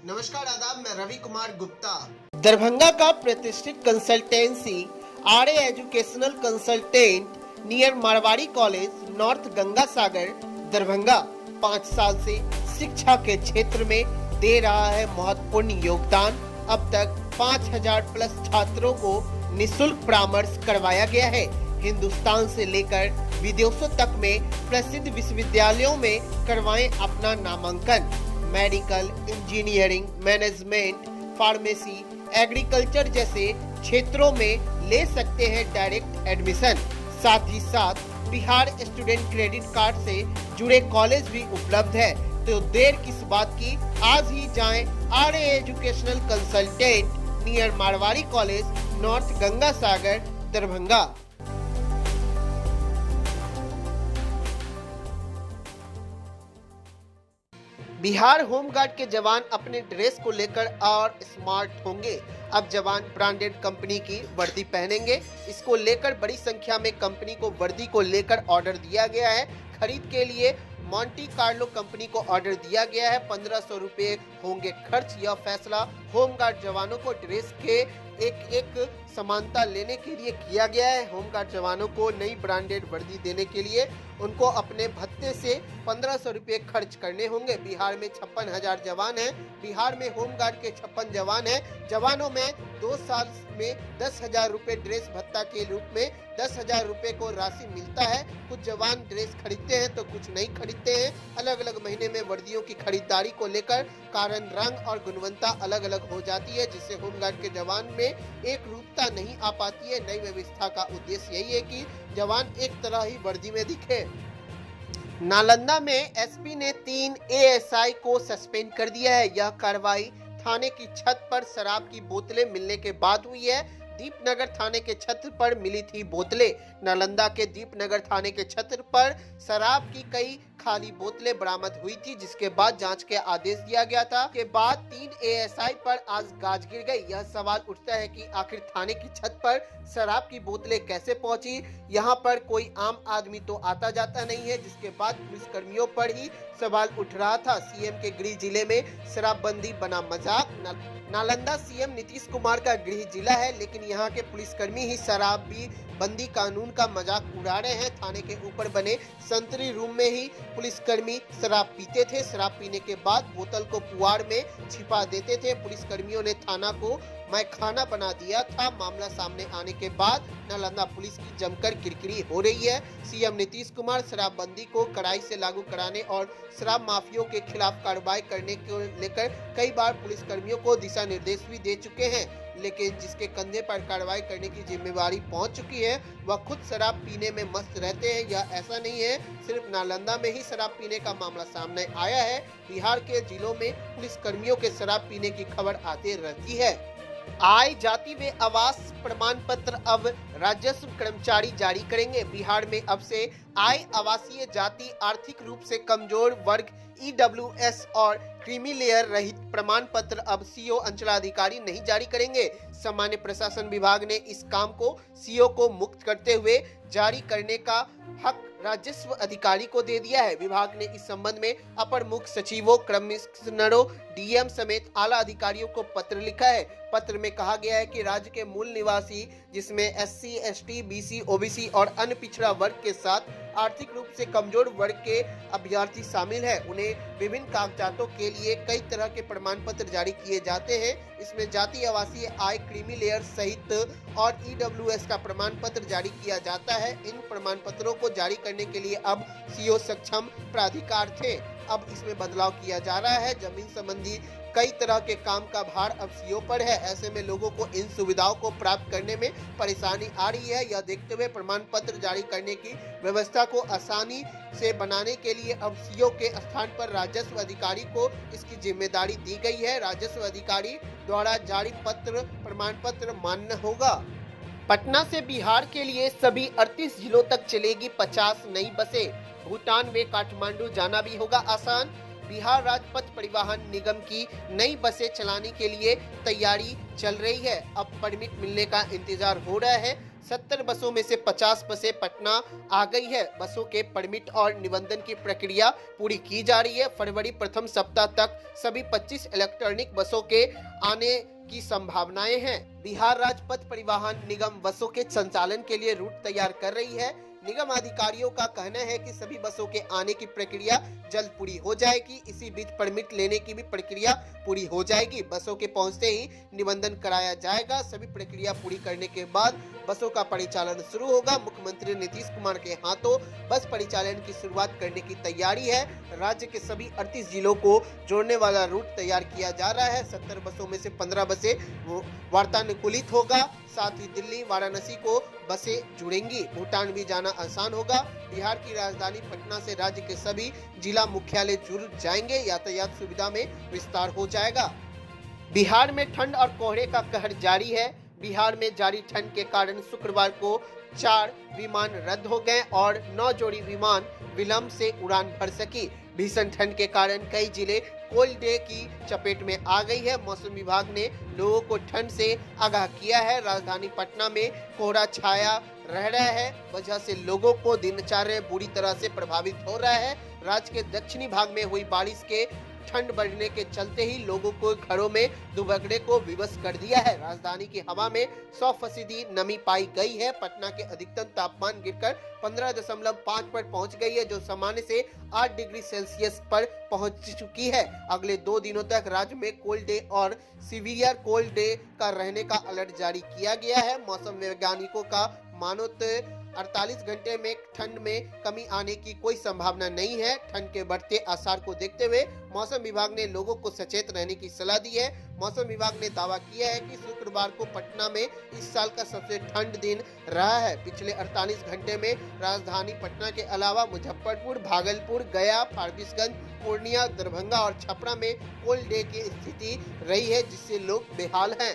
नमस्कार आदाब, मैं रवि कुमार गुप्ता। दरभंगा का प्रतिष्ठित consultancy RA educational consultant near Marwari college north Ganga Sagar Darbhanga 5 साल से शिक्षा के क्षेत्र में दे रहा है महत्वपूर्ण योगदान। अब तक 5000 प्लस छात्रों को निशुल्क परामर्श करवाया गया है। हिंदुस्तान से लेकर विदेशों तक में प्रसिद्ध विश्वविद्यालयों में करवाएं अपना नामांकन। Medical, engineering, management, pharmacy, agriculture जैसे क्षेत्रों में ले सकते हैं डायरेक्ट एडमिशन। साथ ही साथ बिहार स्टूडेंट क्रेडिट कार्ड से जुड़े कॉलेज भी उपलब्ध है। तो देर किस बात की, आज ही जाएं RA educational consultant near Marwari college north Ganga Sagar Darbhanga. Bihar home guard के जवान अपने ड्रेस को लेकर और स्मार्ट होंगे। अब जवान ब्रांडेड कंपनी की वर्दी पहनेंगे। इसको लेकर बड़ी संख्या में कंपनी को वर्दी को लेकर ऑर्डर दिया गया है। खरीद के लिए मॉन्टी कार्लो कंपनी को ऑर्डर दिया गया है। 1500 रुपए होंगे खर्च। यह फैसला होमगार्ड जवानों को ड्रेस के एक समानता लेने के लिए किया गया है। होमगार्ड जवानों को नई ब्रांडेड वर्दी देने के लिए उनको अपने भत्ते से 1500 रुपए खर्च करने होंगे। बिहार में 56,000 जवान हैं। बिहार में होमगार्ड के 56 जवान हैं। जवानों में 2 साल में 10,000 रुपए ड्रेस भत्ता के रूप में 10,000 रुपए को राशि मिलता है। कुछ जवान ड्रेस खरीदते हैं तो कुछ नहीं खरीदते हैं। अलग अलग महीने में वर्दियों की खरीदारी को लेकर कारण रंग और गुणवत्ता अलग अलग हो जाती है, जिससे होमगार्ड के जवान में एक रूपता नहीं आ पाती है। नई व्यवस्था का उद्देश्य यही है कि जवान एक तरह ही वर्दी में दिखे। नालंदा में एसपी ने 3 एएसआई को सस्पेंड कर दिया है। यह कार्रवाई थाने की छत पर शराब की बोतलें मिलने के बाद हुई है। दीपनगर थाने के छत पर मिली थी बोतलें। नालंदा के दीपनगर थाने के छत पर शराब की कई खाली बोतलें बरामद हुई थी, जिसके बाद जांच के आदेश दिया गया था। के बाद 3 एएसआई पर आज गाज गिर गई। यह सवाल उठता है कि आखिर थाने की छत पर शराब की बोतलें कैसे पहुंची। यहां पर कोई आम आदमी तो आता जाता नहीं है, जिसके बाद पुलिस कर्मियों पर ही सवाल उठ रहा था। सीएम के गृह जिले में शराबबंदी बना मजाक। नालंदा सीएम नीतीश कुमार का गृह जिला है, लेकिन यहाँ के पुलिसकर्मी ही शराबी बंदी कानून का मजाक उड़ा रहे हैं। थाने के ऊपर बने संतरी रूम में ही पुलिसकर्मी शराब पीते थे। शराब पीने के बाद बोतल को पुआड़ में छिपा देते थे। पुलिसकर्मियों ने थाना को मैखाना बना दिया था। मामला सामने आने के बाद नालंदा पुलिस की जमकर किरकिरी हो रही है। सीएम नीतीश कुमार शराबबंदी को कड़ाई से लागू कराने और शराब माफियों के खिलाफ कार्रवाई करने को लेकर कई बार पुलिसकर्मियों को दिशा निर्देश भी दे चुके हैं, लेकिन जिसके कंधे पर कार्रवाई करने की जिम्मेवारी पहुंच चुकी है वह खुद शराब पीने में मस्त रहते हैं। यह ऐसा नहीं है सिर्फ नालंदा में ही शराब पीने का मामला सामने आया है। बिहार के जिलों में पुलिसकर्मियों के शराब पीने की खबर आती रहती है। आय, जाति व आवास प्रमाण पत्र अब राजस्व कर्मचारी जारी करेंगे। बिहार में अब से आय, आवासीय जाति, आर्थिक रूप से कमजोर वर्ग, ईडब्ल्यूएस और क्रीमी लेयर रहित प्रमाण पत्र अब सीओ अंचलाधिकारी नहीं जारी करेंगे। सामान्य प्रशासन विभाग ने इस काम को सीओ को मुक्त करते हुए जारी करने का हक राजस्व अधिकारी को दे दिया है। विभाग ने इस संबंध में अपर मुख्य सचिवों, कमिश्नरों, डीएम समेत आला अधिकारियों को पत्र लिखा है। पत्र में कहा गया है कि राज्य के मूल निवासी, जिसमें एससी, एसटी, बीसी, ओबीसी और अन्य पिछड़ा वर्ग के साथ आर्थिक रूप से कमजोर वर्ग के अभ्यर्थी शामिल है, उन्हें विभिन्न कागजातों के लिए कई तरह के प्रमाण पत्र जारी किए जाते हैं। इसमें जाति, आवासीय, आय, क्रीमी लेयर सहित और ईडब्ल्यूएस का प्रमाण पत्र जारी किया जाता है। इन प्रमाण पत्रों को जारी करने के लिए अब सीओ सक्षम प्राधिकार थे। अब इसमें बदलाव किया जा रहा है। जमीन संबंधी कई तरह के काम का भार अब सीओ पर है। ऐसे में लोगों को इन सुविधाओं को प्राप्त करने में परेशानी आ रही है। यह देखते हुए प्रमाण पत्र जारी करने की व्यवस्था को आसानी से बनाने के लिए अब सीओ के स्थान पर राजस्व अधिकारी को इसकी जिम्मेदारी दी गई है। राजस्व अधिकारी द्वारा जारी प्रमाण पत्र मान्य होगा। पटना से बिहार के लिए सभी 38 जिलों तक चलेगी 50 नई बसें। भूटान में काठमांडू जाना भी होगा आसान। बिहार राज्य पथ परिवहन निगम की नई बसें चलाने के लिए तैयारी चल रही है। अब परमिट मिलने का इंतजार हो रहा है। 70 बसों में से 50 बसें पटना आ गई है। बसों के परमिट और निबंधन की प्रक्रिया पूरी की जा रही है। फरवरी प्रथम सप्ताह तक सभी 25 इलेक्ट्रॉनिक बसों के आने की संभावनाएं हैं। बिहार राज्य पथ परिवहन निगम बसों के संचालन के लिए रूट तैयार कर रही है। निगम अधिकारियों का कहना है कि सभी बसों के आने की प्रक्रिया जल्द पूरी हो जाएगी। इसी बीच परमिट लेने की भी प्रक्रिया पूरी हो जाएगी। बसों के पहुंचते ही निबंधन कराया जाएगा। सभी प्रक्रिया पूरी करने के बाद बसों का परिचालन शुरू होगा। मुख्यमंत्री नीतीश कुमार के हाथों बस परिचालन की शुरुआत करने की तैयारी है। राज्य के सभी 38 जिलों को जोड़ने वाला रूट तैयार किया जा रहा है। 70 बसों में से 15 बसें वातानुकूलित होगा। साथ ही दिल्ली वाराणसी को बसें जुड़ेंगी। भूटान भी जाना आसान होगा। बिहार की राजधानी पटना से राज्य के सभी जिला मुख्यालय जुड़ जाएंगे। यातायात सुविधा में विस्तार हो जाएगा। बिहार में ठंड और कोहरे का कहर जारी है। बिहार में जारी ठंड के कारण शुक्रवार को 4 विमान रद्द हो गए और 9 जोड़ी विमान विलंब से उड़ान भर सकी। भीषण ठंड के कारण कई जिले कोल्ड डे की चपेट में आ गई है। मौसम विभाग ने लोगों को ठंड से आगाह किया है। राजधानी पटना में कोहरा छाया रह रहा है, वजह से लोगों को दिनचर्या बुरी तरह से प्रभावित हो रहा है। राज्य के दक्षिणी भाग में हुई बारिश के ठंड बढ़ने के चलते ही लोगों को घरों में दुबकने को विवश कर दिया है। राजधानी की हवा में 100% नमी पाई गई है। पटना के अधिकतम तापमान गिरकर 15.5 पर पहुंच गई है, जो सामान्य से 8 डिग्री सेल्सियस पर पहुंच चुकी है। अगले 2 दिनों तक राज्य में कोल्ड डे और सीवियर कोल्ड डे का रहने का अलर्ट जारी किया गया है। मौसम वैज्ञानिकों का मानो तो 48 घंटे में ठंड में कमी आने की कोई संभावना नहीं है। ठंड के बढ़ते आसार को देखते हुए मौसम विभाग ने लोगों को सचेत रहने की सलाह दी है। मौसम विभाग ने दावा किया है कि शुक्रवार को पटना में इस साल का सबसे ठंड दिन रहा है। पिछले 48 घंटे में राजधानी पटना के अलावा मुजफ्फरपुर, भागलपुर, गया, फारबिसगंज, पूर्णिया, दरभंगा और छपरा में कोल्ड डे की स्थिति रही है, जिससे लोग बेहाल हैं।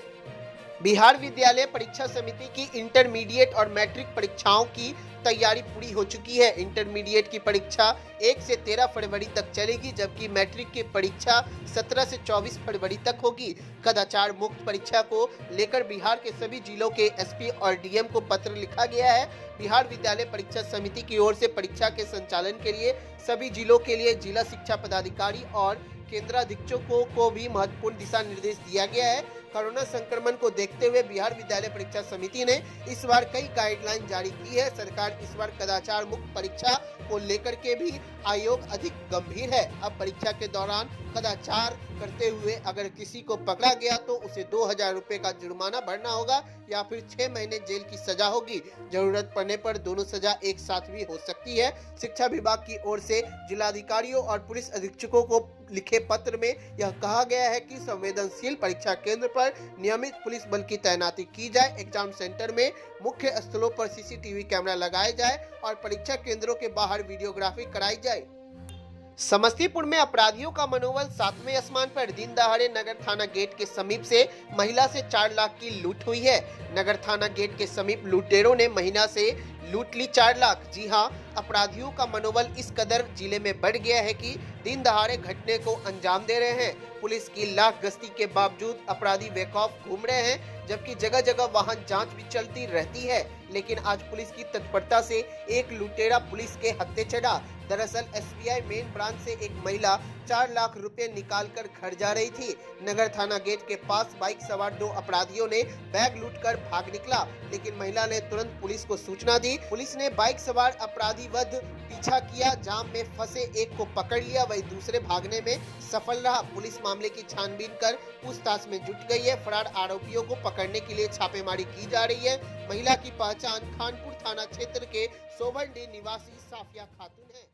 बिहार विद्यालय परीक्षा समिति की इंटरमीडिएट और मैट्रिक परीक्षाओं की तैयारी पूरी हो चुकी है। इंटरमीडिएट की परीक्षा 1 से 13 फरवरी तक चलेगी, जबकि मैट्रिक की परीक्षा 17 से 24 फरवरी तक होगी। कदाचार मुक्त परीक्षा को लेकर बिहार के सभी जिलों के एसपी और डीएम को पत्र लिखा गया है। बिहार विद्यालय परीक्षा समिति की ओर से परीक्षा के संचालन के लिए सभी जिलों के लिए जिला शिक्षा पदाधिकारी और केंद्राधीक्षकों को भी महत्वपूर्ण दिशा निर्देश दिया गया है। कोरोना संक्रमण को देखते हुए बिहार विद्यालय परीक्षा समिति ने इस बार कई गाइडलाइन जारी की है। सरकार इस बार कदाचार मुक्त परीक्षा को लेकर के भी आयोग अधिक गंभीर है। अब परीक्षा के दौरान कदाचार करते हुए अगर किसी को पकड़ा गया तो उसे 2000 रुपए का जुर्माना भरना होगा या फिर 6 महीने जेल की सजा होगी। जरूरत पड़ने पर दोनों सजा एक साथ भी हो सकती है। शिक्षा विभाग की ओर से जिलाधिकारियों और पुलिस अधीक्षकों को लिखे पत्र में यह कहा गया है कि संवेदनशील परीक्षा केंद्र पर नियमित पुलिस बल की तैनाती की जाए। एग्जाम सेंटर में मुख्य स्थलों पर सीसीटीवी कैमरा लगाए जाए और परीक्षा केंद्रों के बाहर वीडियोग्राफी कराई जाए। समस्तीपुर में अपराधियों का मनोबल 7वें आसमान पर। दिन दहाड़े नगर थाना गेट के समीप से महिला से 4 लाख की लूट हुई है। नगर थाना गेट के समीप लुटेरों ने महिला से लूट ली 4 लाख। जी हां, अपराधियों का मनोबल इस कदर जिले में बढ़ गया है कि दिन दहाड़े घटने को अंजाम दे रहे हैं। पुलिस की लाख गश्ती के बावजूद अपराधी बेखौफ घूम रहे हैं, जबकि जगह जगह वाहन जांच भी चलती रहती है। लेकिन आज पुलिस की तत्परता से एक लुटेरा पुलिस के हत्थे चढ़ा। दरअसल एसबीआई मेन ब्रांच से एक महिला 4 लाख रुपए निकालकर घर जा रही थी। नगर थाना गेट के पास बाइक सवार 2 अपराधियों ने बैग लूटकर भाग निकला, लेकिन महिला ने तुरंत पुलिस को सूचना दी। पुलिस ने बाइक सवार अपराधी वध पीछा किया। जाम में फंसे एक को पकड़ लिया, वही दूसरे भागने में सफल रहा। पुलिस मामले की छानबीन कर पूछताछ में जुट गई है। फरार आरोपियों को पकड़ने के लिए छापेमारी की जा रही है। महिला की पहचान खानपुर थाना क्षेत्र के सोवनडी निवासी साफिया खातून है।